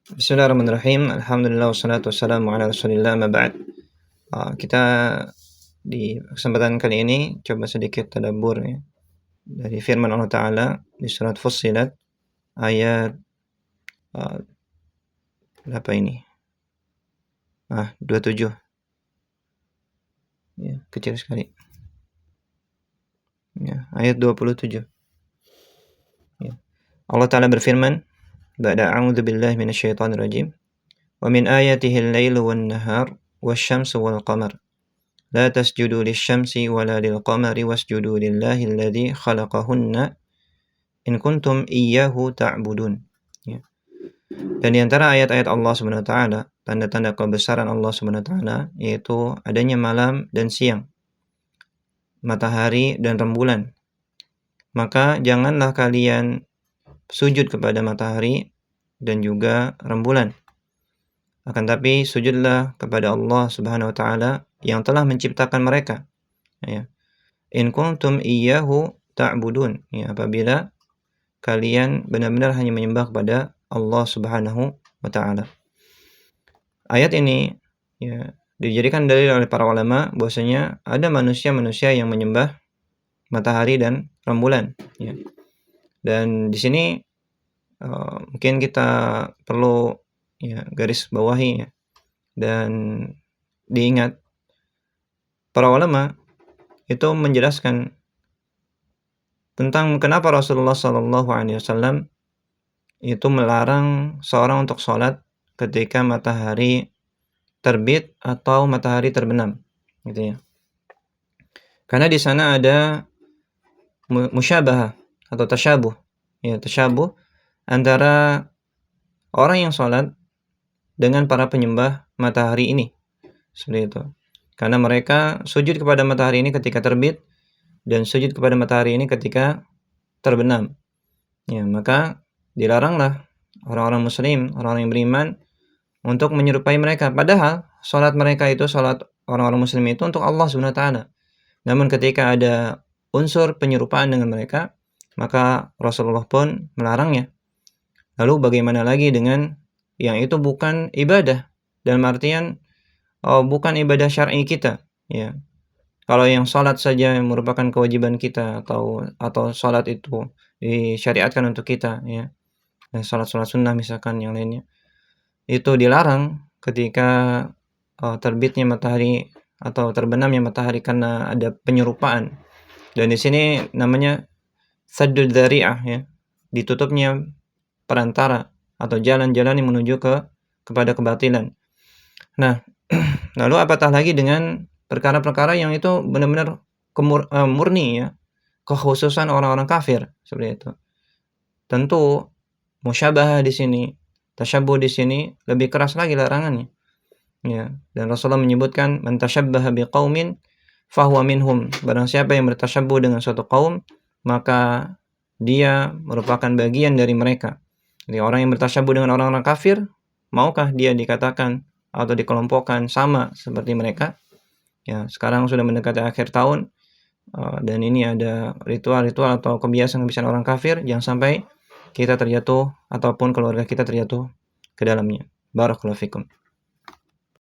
Bismillahirrahmanirrahim. Alhamdulillah wassalatu wassalamu ala Rasulillah ma ba'd. Kita di kesempatan kali ini coba sedikit tadabbur ya dari firman Allah Ta'ala di surat Fussilat ayat uh, berapa ini? 27. Ya, kecil sekali. Ya, ayat 27. Ya. Allah Ta'ala berfirman, ba'da a'udzu billahi minasyaitonir rajim. Wa min ayatihi al-lailu wan-nahar wasyamsu wal-qamar. La tasjudu lisyamsi wala lilqamari wasjudu lillahi alladzi khalaqahunna in kuntum iyyahu ta'budun. Ya. Dan di antara ayat-ayat Allah Subhanahu wa taala, tanda-tanda kebesaran Allah Subhanahu wa taala yaitu adanya malam dan siang, matahari dan rembulan. Maka janganlah kalian sujud kepada matahari dan juga rembulan. Akan tapi sujudlah kepada Allah Subhanahu wa taala yang telah menciptakan mereka. Ya. In kuntum iyyahu ta'budun. Ya, apabila kalian benar-benar hanya menyembah kepada Allah Subhanahu wa taala. Ayat ini ya dijadikan dalil oleh para ulama bahwasanya ada manusia-manusia yang menyembah matahari dan rembulan, ya. Dan di sini mungkin kita perlu ya garis bawahi ya, dan diingat para ulama itu menjelaskan tentang kenapa Rasulullah SAW itu melarang seorang untuk sholat ketika matahari terbit atau matahari terbenam, gitu ya. Karena di sana ada musyabahah atau tasyabuh, ya tasyabuh antara orang yang sholat dengan para penyembah matahari ini, seperti itu. Karena mereka sujud kepada matahari ini ketika terbit dan sujud kepada matahari ini ketika terbenam. Ya, maka dilaranglah orang-orang muslim, orang-orang yang beriman untuk menyerupai mereka. Padahal sholat mereka itu, sholat orang-orang muslim itu untuk Allah Subhanahu wa taala. Namun ketika ada unsur penyerupaan dengan mereka, maka Rasulullah pun melarangnya. Lalu bagaimana lagi dengan yang itu bukan ibadah, dalam artian bukan ibadah syar'i kita, ya. Kalau yang sholat saja yang merupakan kewajiban kita atau sholat itu disyariatkan untuk kita, ya. Dan sholat-sholat sunnah misalkan yang lainnya, itu dilarang ketika terbitnya matahari atau terbenamnya matahari karena ada penyerupaan. Dan di sini namanya saddud dzari'ah, ya. Ditutupnya perantara atau jalan-jalan yang menuju kepada kebatilan. Nah, lalu apatah lagi dengan perkara-perkara yang itu benar-benar murni ya, kekhususan orang-orang kafir seperti itu. Tentu musyabahah di sini, tasyabbuh di sini lebih keras lagi larangannya. Ya, dan Rasulullah menyebutkan man tasyabbaha biqaumin fahuwa minhum. Barang siapa yang bertasyabbuh dengan suatu kaum, maka dia merupakan bagian dari mereka. Jadi orang yang bertasyabbuh dengan orang-orang kafir, maukah dia dikatakan atau dikelompokkan sama seperti mereka? Ya, sekarang sudah mendekati akhir tahun dan ini ada ritual-ritual atau kebiasaan-kebiasaan orang kafir, jangan sampai kita terjatuh ataupun keluarga kita terjatuh ke dalamnya. Barakallahu fikum.